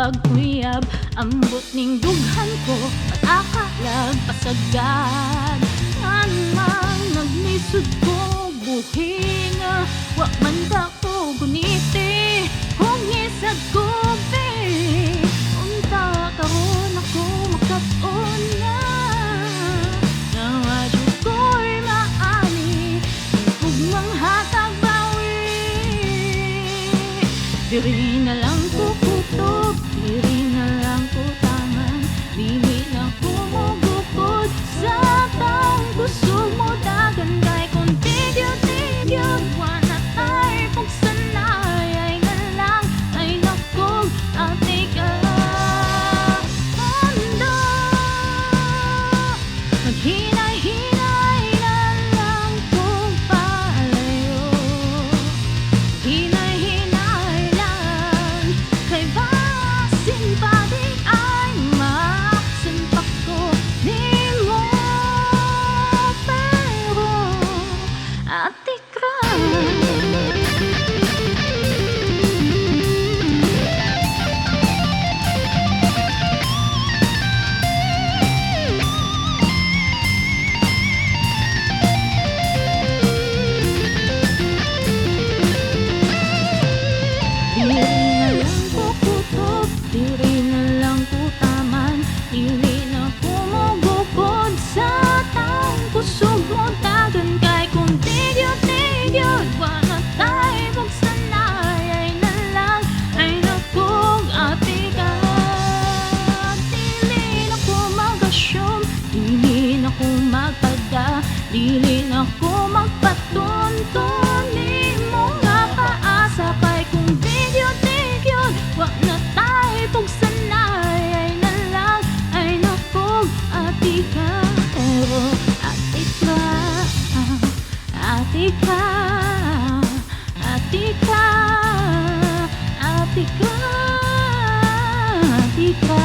pag-uyab, ambot ning dughan ko, patakalag pasagad. Anmang naglisod ko buhinga, wa man ta ko guniti, hungisag ko be. Unta karon ako magkat-on na, nawadyo ko'y maani, ugmang hatag bawi. Diri na lang ko kutob, diri na lang ko taman, dili na ko mogukod sa taong kusog mo dagan kay kung tigyo-tigyo wala tay pagsanay ay nga lang ay nakog ate ka. Handa maghinay-hinay na lang kung palayo, hinay-hinay lang kay basin pa di ay maksimpak ko di mo, pero ate ka. Dili na lang ko kutob, diri na lang ko taman, dili na ko mogukod sa taong kusog mo dagan kay kung tigyo-tigyo wala tay magsanay ay na lang ay nakog ate ka. Dili na ko mag-asyong, dili na ko magpada, dili na ko magpatunton ni mo nga paasa kay kung tigyo-tigyo wa na tay pagsanay ay na lang ay nakog ate ka. Pero ate ka, ate ka, ate ka, ate ka, ate ka.